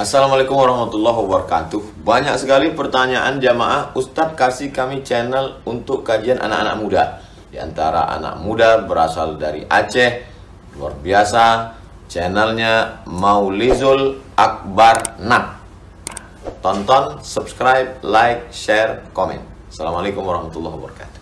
Assalamualaikum warahmatullahi wabarakatuh. Banyak sekali pertanyaan jamaah, Ustadz kasih kami channel untuk kajian anak-anak muda. Di antara anak muda berasal dari Aceh, luar biasa, channelnya Maulizul Akbar Nat. Tonton, subscribe, like, share, komen. Assalamualaikum warahmatullahi wabarakatuh.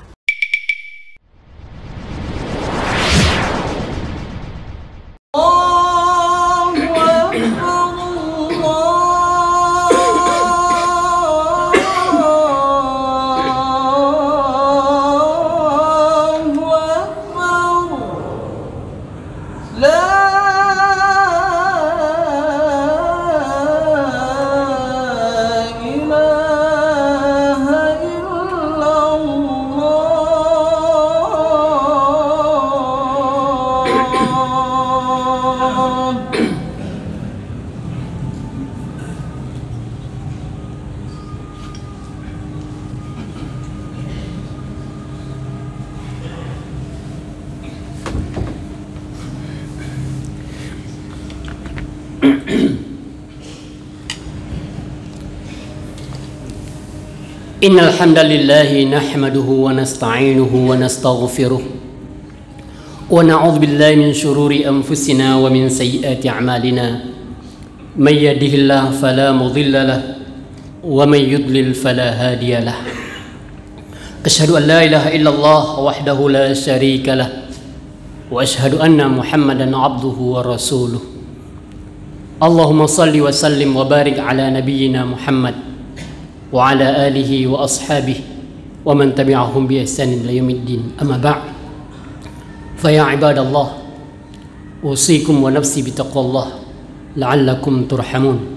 Innal hamdalillah nahmaduhu wa nasta'inuhu wa nastaghfiruh wa na'udzu billahi min shururi anfusina wa min sayyiati a'malina may yahdihillahu fala mudilla lahu wa may yudlil fala hadiya lahu asyhadu an la ilaha illallah wahdahu la syarika lahu wa asyhadu anna muhammadan 'abduhu wa rasuluh. Allahumma salli wa sallim wa barik ala nabiyyina Muhammad wa ala alihi wa ashabihi wa man tabi'ahum bi ihsanin ila yaumiddin. Amma ba'd. Fa ya ibadallah, usikum wa nafsi bi taqwallah la'allakum turhamun.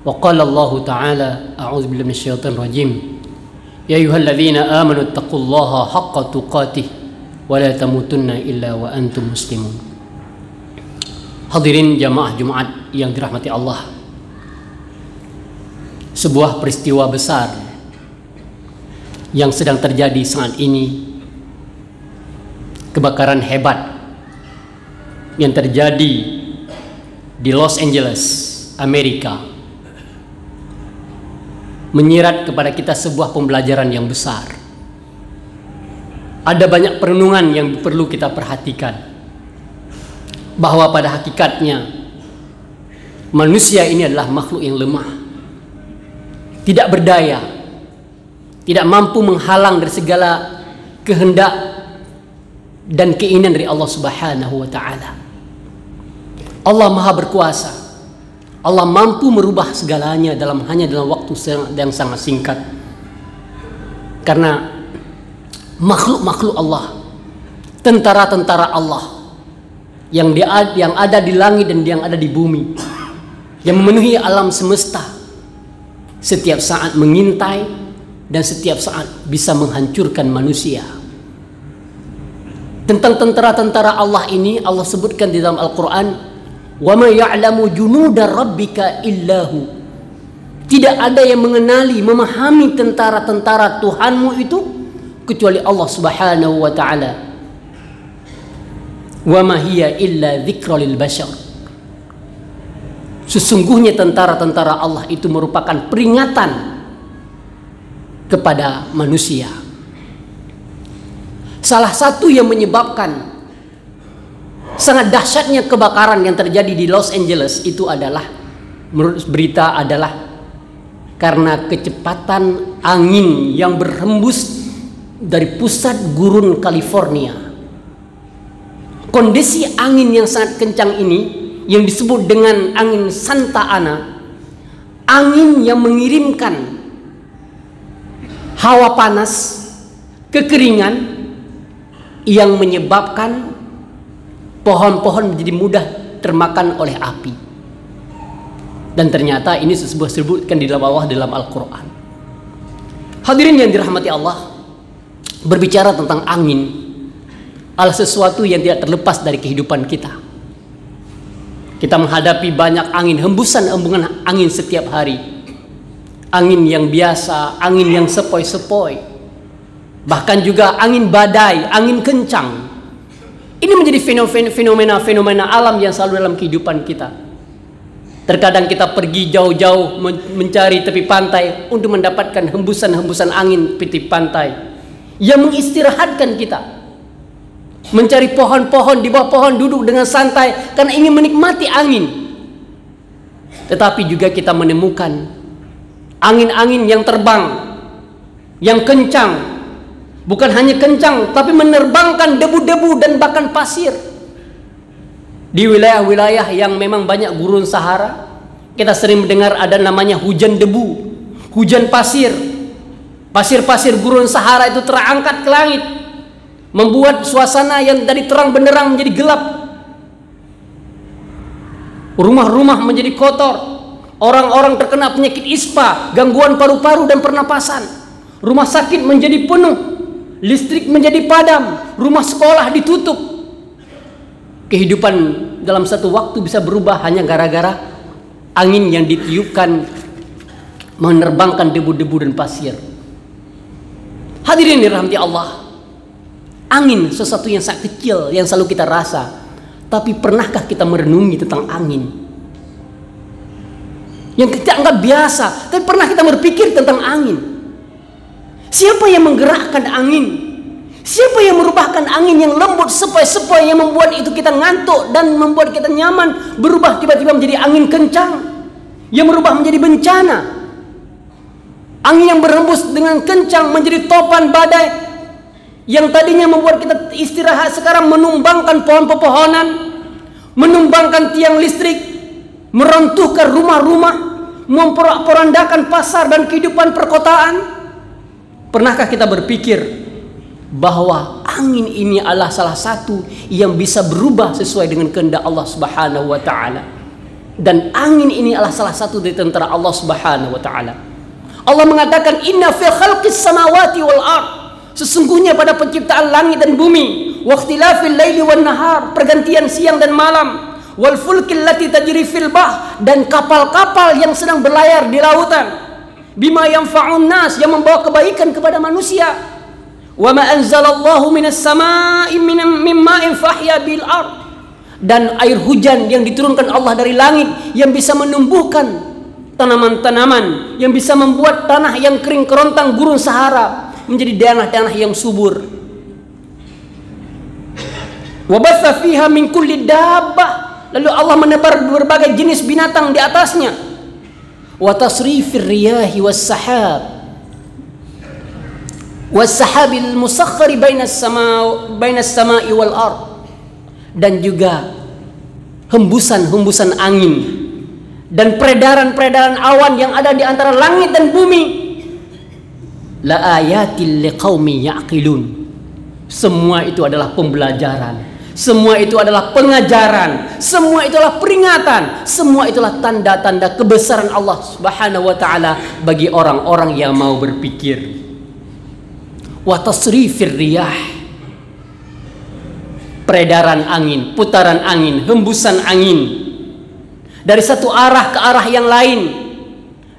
Wa qala Allah ta'ala, a'udzu billahi minasyaitonir rajim. Ya ayyuhalladzina amanu taqullaha haqqa tuqatih wa la tamutunna illa wa antum muslimun. Hadirin jamaah Jumat yang dirahmati Allah. Sebuah peristiwa besar yang sedang terjadi saat ini, kebakaran hebat yang terjadi di Los Angeles, Amerika, menyirat kepada kita sebuah pembelajaran yang besar. Ada banyak perenungan yang perlu kita perhatikan, bahwa pada hakikatnya manusia ini adalah makhluk yang lemah, tidak berdaya, tidak mampu menghalang dari segala kehendak dan keinginan dari Allah Subhanahu wa ta'ala. Allah Maha Berkuasa. Allah mampu merubah segalanya hanya dalam waktu yang sangat singkat. Karena makhluk-makhluk Allah, tentara-tentara Allah yang ada di langit dan yang ada di bumi, yang memenuhi alam semesta, setiap saat mengintai dan setiap saat bisa menghancurkan manusia. Tentang tentara-tentara Allah ini Allah sebutkan di dalam Al-Quran, wa ma ya'lamu junuda rabbika illahu. Tidak ada yang mengenali, memahami tentara-tentara Tuhanmu itu kecuali Allah Subhanahu wa ta'ala. Wa ma hiya illa dzikra lil bashar. Sesungguhnya tentara-tentara Allah itu merupakan peringatan kepada manusia. Salah satu yang menyebabkan sangat dahsyatnya kebakaran yang terjadi di Los Angeles itu adalah, menurut berita, adalah karena kecepatan angin yang berhembus dari pusat gurun California. Kondisi angin yang sangat kencang ini, yang disebut dengan angin Santa Ana, angin yang mengirimkan hawa panas, kekeringan, yang menyebabkan pohon-pohon menjadi mudah termakan oleh api. Dan ternyata ini disebutkan di dalam Allah dalam Al-Quran. Hadirin yang dirahmati Allah, berbicara tentang angin adalah sesuatu yang tidak terlepas dari kehidupan kita. Kita menghadapi banyak angin, hembusan-hembusan angin setiap hari. Angin yang biasa, angin yang sepoi-sepoi, bahkan juga angin badai, angin kencang. Ini menjadi fenomena-fenomena alam yang selalu dalam kehidupan kita. Terkadang kita pergi jauh-jauh mencari tepi pantai untuk mendapatkan hembusan-hembusan angin tepi pantai yang mengistirahatkan kita. Mencari pohon-pohon, di bawah pohon duduk dengan santai karena ingin menikmati angin. Tetapi juga kita menemukan angin-angin yang terbang, yang kencang. Bukan hanya kencang, tapi menerbangkan debu-debu dan bahkan pasir. Di wilayah-wilayah yang memang banyak gurun Sahara, kita sering mendengar ada namanya hujan debu, hujan pasir. Pasir-pasir gurun Sahara itu terangkat ke langit, membuat suasana yang dari terang benderang menjadi gelap. Rumah-rumah menjadi kotor. Orang-orang terkena penyakit ispa, gangguan paru-paru dan pernapasan. Rumah sakit menjadi penuh, listrik menjadi padam, rumah sekolah ditutup. Kehidupan dalam satu waktu bisa berubah hanya gara-gara angin yang ditiupkan menerbangkan debu-debu dan pasir. Hadirin dirahmati Allah, angin sesuatu yang sangat kecil yang selalu kita rasa, tapi pernahkah kita merenungi tentang angin? Yang kita anggap biasa, tapi pernah kita berpikir tentang angin? Siapa yang menggerakkan angin? Siapa yang merubahkan angin yang lembut sepoi-sepoi yang membuat itu kita ngantuk dan membuat kita nyaman berubah tiba-tiba menjadi angin kencang yang merubah menjadi bencana? Angin yang berhembus dengan kencang menjadi topan badai yang tadinya membuat kita istirahat sekarang menumbangkan pohon-pepohonan, menumbangkan tiang listrik, meruntuhkan rumah-rumah, memporak-porandakan pasar dan kehidupan perkotaan. Pernahkah kita berpikir bahwa angin ini adalah salah satu yang bisa berubah sesuai dengan kehendak Allah Subhanahu wa taala? Dan angin ini adalah salah satu dari tentara Allah Subhanahu wa taala. Allah mengatakan inna fi khalqis samawati wal ard, sesungguhnya pada penciptaan langit dan bumi, wa ikhtilafil laili wan nahar, pergantian siang dan malam, wal fulkil lati tajri fil bahr, dan kapal-kapal yang sedang berlayar di lautan, bima yanfa'un nas, yang membawa kebaikan kepada manusia. Wa ma anzalallahu minas sama'i min ma'in fahya bil ard, dan air hujan yang diturunkan Allah dari langit yang bisa menumbuhkan tanaman-tanaman, yang bisa membuat tanah yang kering kerontang gurun Sahara menjadi tanah-tanah yang subur. Wa batha fiha min kulli dabbah, lalu Allah menebar berbagai jenis binatang di atasnya. Wa tasrifir riyahi was sahab was-sahabil musakhkhari bainas sama'i wal ard, dan juga hembusan-hembusan angin dan peredaran-peredaran awan yang ada di antara langit dan bumi. La ayatil liqaumi ya'qilun. Semua itu adalah pembelajaran, semua itu adalah pengajaran, semua itu adalah peringatan, semua itulah tanda-tanda kebesaran Allah Subhanahu wa taala bagi orang-orang yang mau berpikir. Wa tasrifir riyah, peredaran angin, putaran angin, hembusan angin dari satu arah ke arah yang lain,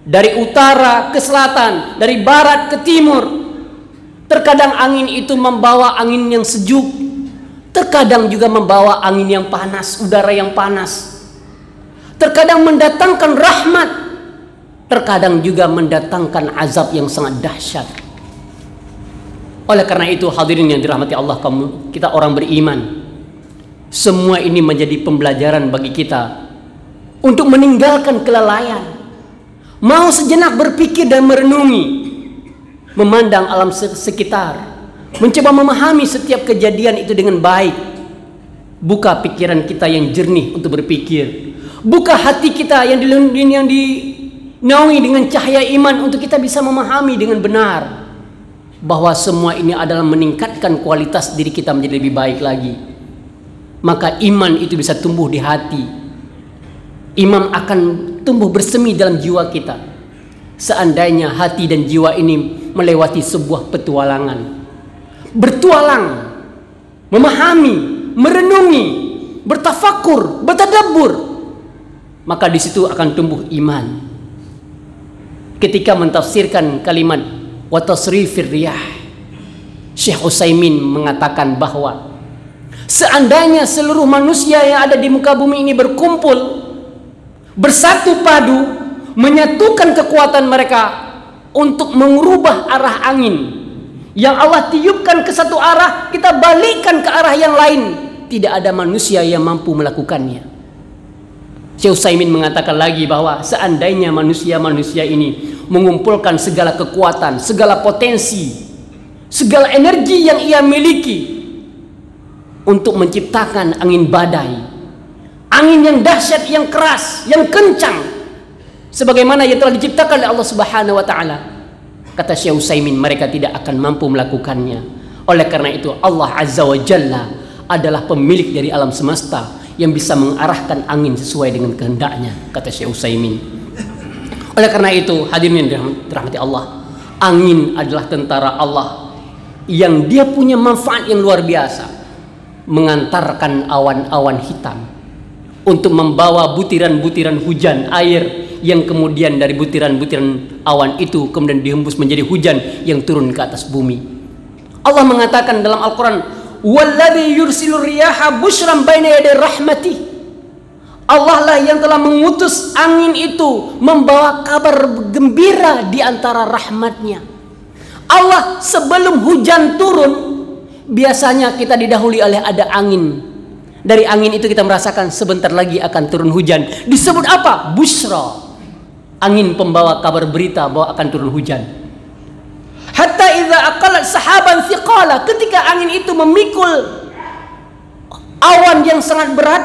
dari utara ke selatan, dari barat ke timur. Terkadang angin itu membawa angin yang sejuk, terkadang juga membawa angin yang panas, udara yang panas. Terkadang mendatangkan rahmat, terkadang juga mendatangkan azab yang sangat dahsyat. Oleh karena itu, hadirin yang dirahmati Allah, kita orang beriman, semua ini menjadi pembelajaran bagi kita untuk meninggalkan kelalaian, mau sejenak berpikir dan merenungi, memandang alam sekitar, mencoba memahami setiap kejadian itu dengan baik. Buka pikiran kita yang jernih untuk berpikir, buka hati kita yang dinaungi dengan cahaya iman untuk kita bisa memahami dengan benar bahwa semua ini adalah meningkatkan kualitas diri kita menjadi lebih baik lagi. Maka iman itu bisa tumbuh di hati. Iman akan tumbuh bersemi dalam jiwa kita seandainya hati dan jiwa ini melewati sebuah petualangan, bertualang, memahami, merenungi, bertafakur, bertadabbur, maka di situ akan tumbuh iman. Ketika mentafsirkan kalimat wa tasrifir riyah, Syekh Utsaimin mengatakan bahwa seandainya seluruh manusia yang ada di muka bumi ini berkumpul bersatu padu, menyatukan kekuatan mereka untuk mengubah arah angin yang Allah tiupkan ke satu arah, kita balikkan ke arah yang lain. Tidak ada manusia yang mampu melakukannya. Syekh Utsaimin mengatakan lagi bahwa seandainya manusia-manusia ini mengumpulkan segala kekuatan, segala potensi, segala energi yang ia miliki untuk menciptakan angin badai, angin yang dahsyat, yang keras, yang kencang, sebagaimana yang telah diciptakan oleh Allah Subhanahu wa taala, kata Syekh Utsaimin, mereka tidak akan mampu melakukannya. Oleh karena itu Allah Azza wa Jalla adalah pemilik dari alam semesta yang bisa mengarahkan angin sesuai dengan kehendaknya, kata Syekh Utsaimin. Oleh karena itu, hadirin dirahmati Allah, angin adalah tentara Allah yang dia punya manfaat yang luar biasa, mengantarkan awan-awan hitam untuk membawa butiran-butiran hujan air yang kemudian dari butiran-butiran awan itu kemudian dihembus menjadi hujan yang turun ke atas bumi. Allah mengatakan dalam Al-Quran, "Walladzi yursilur riyaha busyran baina yaday rahmati." Allah lah yang telah mengutus angin itu membawa kabar gembira di antara rahmatnya. Allah sebelum hujan turun, biasanya kita didahului oleh ada angin. Dari angin itu kita merasakan sebentar lagi akan turun hujan. Disebut apa? Busyra. Angin pembawa kabar berita bahwa akan turun hujan. Hatta idza aqalat sahaban thiqala, ketika angin itu memikul awan yang sangat berat,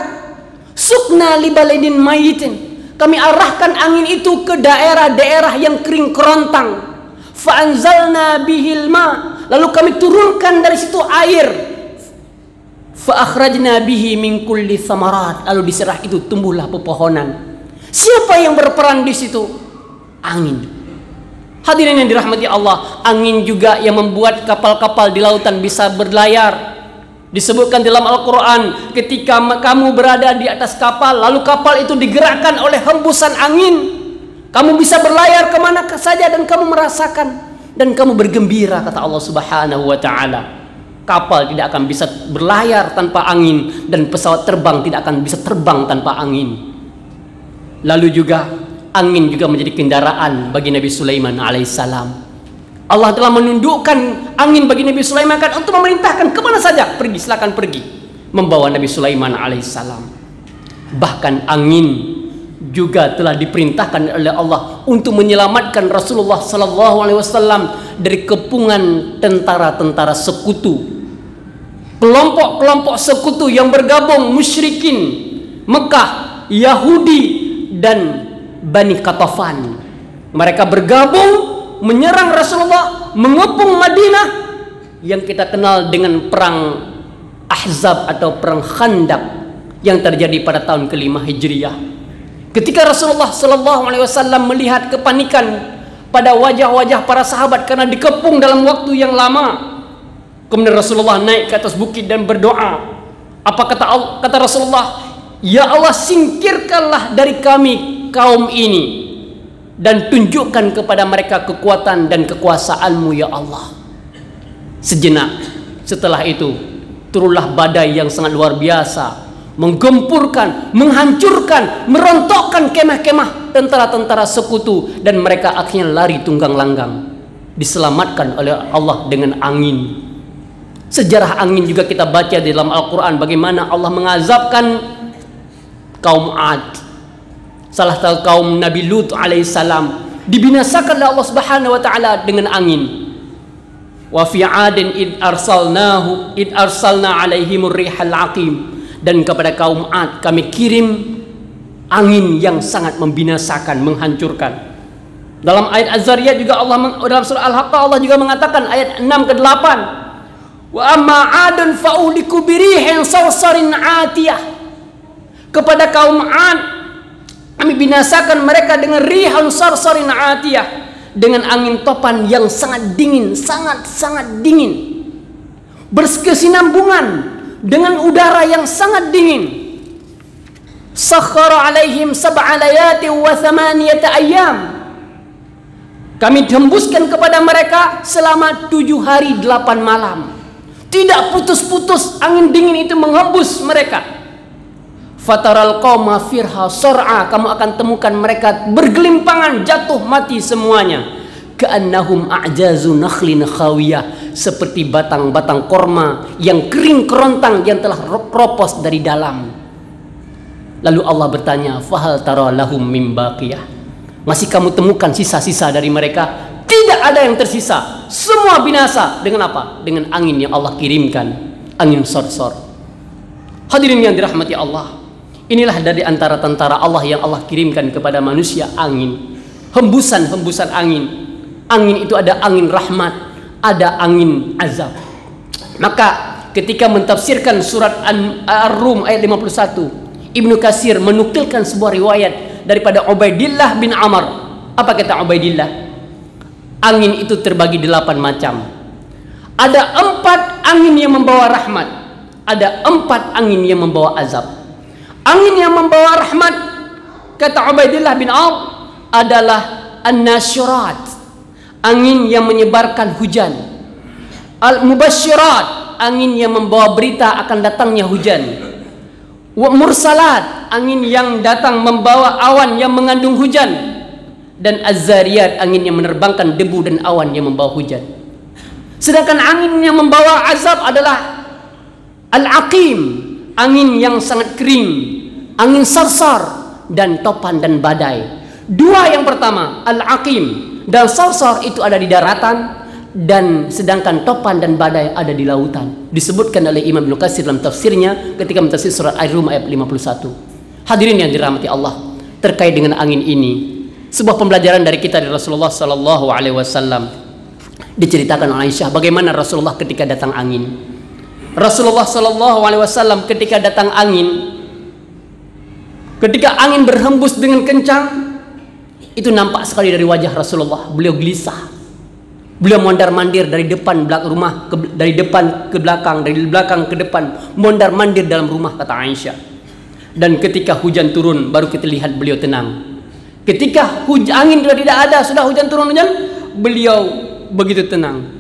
sukna li baladin mayitin, kami arahkan angin itu ke daerah-daerah yang kering kerontang. Fa anzalna bihil ma, lalu kami turunkan dari situ air. Fa akhrajna bihi min kulli thamarat, lalu di serah itu tumbuhlah pepohonan. Siapa yang berperan di situ? Angin. Hadirin yang dirahmati Allah, angin juga yang membuat kapal-kapal di lautan bisa berlayar. Disebutkan dalam Al-Quran, ketika kamu berada di atas kapal, lalu kapal itu digerakkan oleh hembusan angin, kamu bisa berlayar kemana saja dan kamu merasakan dan kamu bergembira, kata Allah Subhanahu wa ta'ala. Kapal tidak akan bisa berlayar tanpa angin, dan pesawat terbang tidak akan bisa terbang tanpa angin. Lalu juga angin juga menjadi kendaraan bagi Nabi Sulaiman alaihissalam. Allah telah menundukkan angin bagi Nabi Sulaiman kan untuk memerintahkan kemana saja, pergi, silakan pergi, membawa Nabi Sulaiman alaihissalam. Bahkan angin juga telah diperintahkan oleh Allah untuk menyelamatkan Rasulullah sallallahu alaihi wasallam dari kepungan tentara-tentara sekutu, kelompok-kelompok sekutu yang bergabung, musyrikin Mekah, Yahudi dan Bani Qatafan. Mereka bergabung menyerang Rasulullah, mengepung Madinah yang kita kenal dengan perang Ahzab atau perang Khandaq yang terjadi pada tahun ke-5 Hijriah. Ketika Rasulullah sallallahu alaihi wasallam melihat kepanikan pada wajah-wajah para sahabat karena dikepung dalam waktu yang lama, kemudian Rasulullah naik ke atas bukit dan berdoa. Apa kata Rasulullah? Ya Allah, singkirkanlah dari kami kaum ini dan tunjukkan kepada mereka kekuatan dan kekuasaan-Mu ya Allah. Sejenak setelah itu turunlah badai yang sangat luar biasa, menggempurkan, menghancurkan, merontokkan kemah-kemah tentara-tentara sekutu, dan mereka akhirnya lari tunggang langgang, diselamatkan oleh Allah dengan angin. Sejarah angin juga kita baca di dalam Al-Quran, bagaimana Allah mengazabkan kaum Ad, salah satu kaum Nabi Lut alaihissalam, dibinasakan oleh Allah Subhanahu wa taala dengan angin. Wa fi 'adin id arsalna alaihimur rihal aqim, dan kepada kaum Ad kami kirim angin yang sangat membinasakan, menghancurkan. Dalam ayat Az-Zariyat juga dalam surah Al-Haqqah Allah juga mengatakan ayat 6 ke 8, wa amma 'adun fa'uliku birihin sarsarin 'atiyah, kepada kaum Ad kami binasakan mereka dengan rihan sarsarin atiyah, dengan angin topan yang sangat dingin, sangat dingin, berkesinambungan dengan udara yang sangat dingin. Sakhara alaihim sab'a layati wa thamaniyata ayyam, kami hembuskan kepada mereka selama 7 hari 8 malam, tidak putus-putus angin dingin itu menghembus mereka. Fataral qauma firha sar'a, kamu akan temukan mereka bergelimpangan, jatuh mati semuanya. Ka'annahum a'jazu nakhlin khawiyah, seperti batang-batang korma yang kering kerontang yang telah ropos dari dalam. Lalu Allah bertanya, fahal tara lahum mim baqiyah, masih kamu temukan sisa-sisa dari mereka? Tidak ada yang tersisa, semua binasa. Dengan apa? Dengan angin yang Allah kirimkan, angin sor-sor. Hadirin yang dirahmati Allah, inilah dari antara tentara Allah yang Allah kirimkan kepada manusia, angin, hembusan-hembusan angin. Angin itu ada angin rahmat, ada angin azab. Maka ketika mentafsirkan surat Ar-Rum ayat 51, Ibnu Katsir menukilkan sebuah riwayat daripada Ubaidillah bin Amr. Apa kata Ubaidillah? Angin itu terbagi 8 macam. Ada 4 angin yang membawa rahmat, ada 4 angin yang membawa azab. Angin yang membawa rahmat, kata Ubaidillah bin Amr, adalah an-nasyirat, angin yang menyebarkan hujan. Al-mubasyirat, angin yang membawa berita akan datangnya hujan. Wa mursalat, angin yang datang membawa awan yang mengandung hujan. Dan az-zariyat, angin yang menerbangkan debu dan awan yang membawa hujan. Sedangkan angin yang membawa azab adalah al-aqim, angin yang sangat kering, angin sarsar dan topan dan badai. Dua yang pertama, al-aqim dan sarsar, itu ada di daratan, dan sedangkan topan dan badai ada di lautan. Disebutkan oleh Imam Ibnu Katsir dalam tafsirnya ketika mentafsir surat Ar-Rum ayat 51. Hadirin yang dirahmati Allah, terkait dengan angin ini, sebuah pembelajaran dari kita dari Rasulullah Sallallahu Alaihi Wasallam. Diceritakan oleh Aisyah bagaimana Rasulullah ketika datang angin. Rasulullah Sallallahu Alaihi Wasallam ketika datang angin, ketika angin berhembus dengan kencang, itu nampak sekali dari wajah Rasulullah. Beliau gelisah, beliau mondar-mandir dari depan rumah, dari depan ke belakang, dari belakang ke depan, mondar-mandir dalam rumah, kata Aisyah. Dan ketika hujan turun, baru kita lihat beliau tenang. Ketika angin sudah tidak ada, sudah hujan turun, beliau begitu tenang.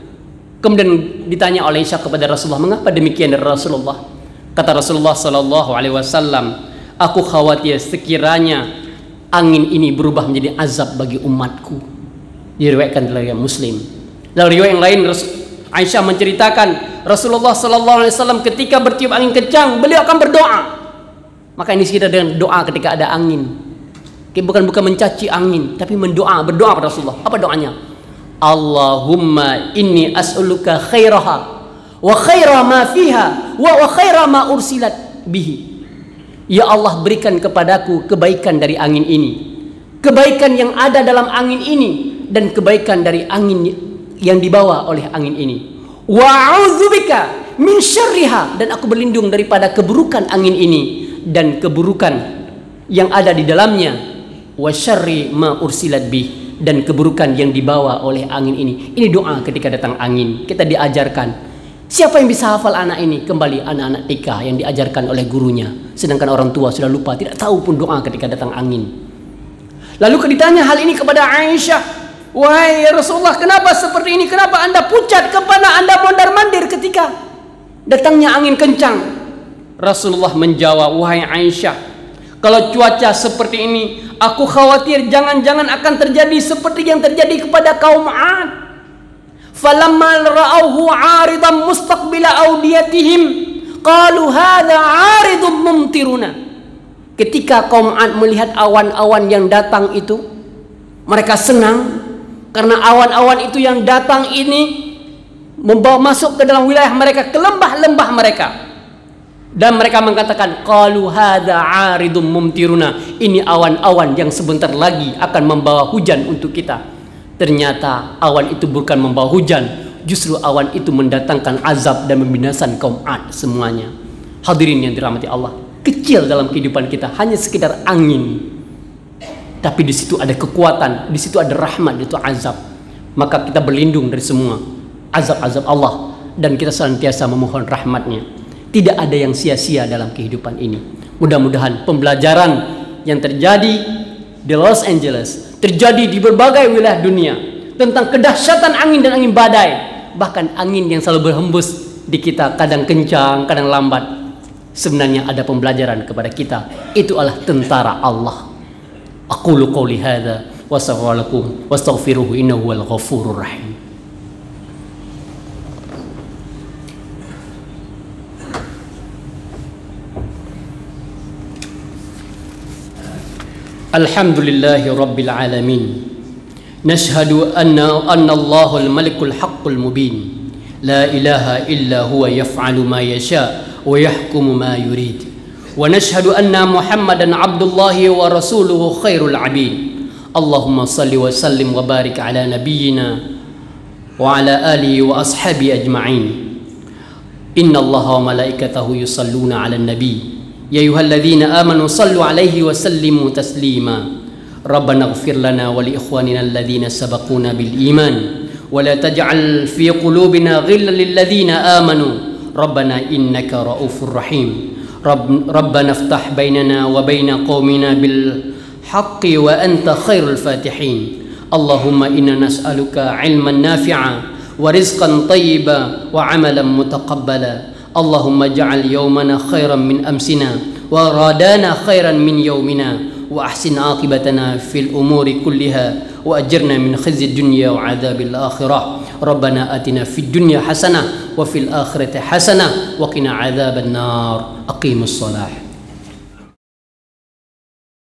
Kemudian ditanya oleh Aisyah kepada Rasulullah, mengapa demikian dari Rasulullah? Kata Rasulullah Sallallahu Alaihi Wasallam, aku khawatir sekiranya angin ini berubah menjadi azab bagi umatku. Diriwayatkan oleh Muslim. Dalam riwayat yang lain, Aisyah menceritakan Rasulullah Sallallahu Alaihi Wasallam ketika bertiup angin kencang, beliau akan berdoa. Maka ini kita dengan doa ketika ada angin. Bukan mencaci angin, tapi berdoa pada Rasulullah. Apa doanya? Allahumma inni as'aluka khairaha wa khaira ma fiha wa khaira ma ursilat bihi. Ya Allah, berikan kepadaku kebaikan dari angin ini, kebaikan yang ada dalam angin ini, dan kebaikan dari angin yang dibawa oleh angin ini. Wa a'udzubika min syarriha, dan aku berlindung daripada keburukan angin ini dan keburukan yang ada di dalamnya. Wa syarri ma ursilat bih, dan keburukan yang dibawa oleh angin ini. Ini doa ketika datang angin. Kita diajarkan. Siapa yang bisa hafal anak ini? Kembali anak-anak TK yang diajarkan oleh gurunya. Sedangkan orang tua sudah lupa, tidak tahu pun doa ketika datang angin. Lalu ditanya hal ini kepada Aisyah, wahai Rasulullah, kenapa seperti ini? Kenapa anda pucat? Kepada anda mondar-mandir ketika datangnya angin kencang? Rasulullah menjawab, wahai Aisyah, kalau cuaca seperti ini, aku khawatir jangan-jangan akan terjadi seperti yang terjadi kepada kaum 'Ad. Falamma ra'awhu 'aridan mustaqbila awdiyatihim qalu hadza 'aridun mumtiruna. Ketika kaum 'Ad melihat awan-awan yang datang itu, mereka senang karena awan-awan itu yang datang ini membawa masuk ke dalam wilayah mereka, ke lembah-lembah mereka. Dan mereka mengatakan, qalu hadza 'aridum mumtiruna, ini awan-awan yang sebentar lagi akan membawa hujan untuk kita. Ternyata awan itu bukan membawa hujan, justru awan itu mendatangkan azab dan membinasakan kaum 'Ad semuanya. Hadirin yang dirahmati Allah, kecil dalam kehidupan kita, hanya sekedar angin, tapi di situ ada kekuatan, di situ ada rahmat, itu azab. Maka kita berlindung dari semua azab-azab Allah, dan kita senantiasa memohon rahmatnya. Tidak ada yang sia-sia dalam kehidupan ini. Mudah-mudahan pembelajaran yang terjadi di Los Angeles, terjadi di berbagai wilayah dunia, tentang kedahsyatan angin dan angin badai, bahkan angin yang selalu berhembus di kita, kadang kencang, kadang lambat, sebenarnya ada pembelajaran kepada kita. Itu adalah tentara Allah. Aqulu qouli hadza wa astaghfirullakum wastaghfiruhu innahu huwal ghafurur rahim. Alhamdulillahi rabbil alamin. Nashhadu anna Allahul malikul haqqul mubin. La ilaha illa huwa yaf'alu ma yasha wa yahkumu ma yurid. Wa nashhadu anna Muhammadan abdullahi wa rasuluhu khairul abid. Allahumma salli wa sallim wa barik ala nabiyyina wa ala alihi wa ashabi ajma'in. Inna Allaha wa malaikatahu yusalluna ala nabi. Ya ayyuhalladzina amanu sallu alaihi wa sallimu taslima. Rabbana ighfir lana wa li ikhwanina alladhina sabaquna bil iman wa la taj'al fi qulubina ghillan lil ladzina amanu Rabbana innaka raufur rahim. Rabbana iftah bainana wa baina qaumina bil haqqi wa anta khairul fatihin. Allahumma inna nas'aluka ilman nafi'a wa rizqan tayyiba wa amalan mutaqabbala. Allahumma ja'al yawmana khairan min amsina wa radana khairan min yawmina wa ahsin aqibatana fil umuri kulliha wa ajirna min khizyi dunya wa adzabil akhirah. Rabbana atina fid dunya hasanah wa fil akhirati hasanah wa qina adzaban nar. Aqimus shalah.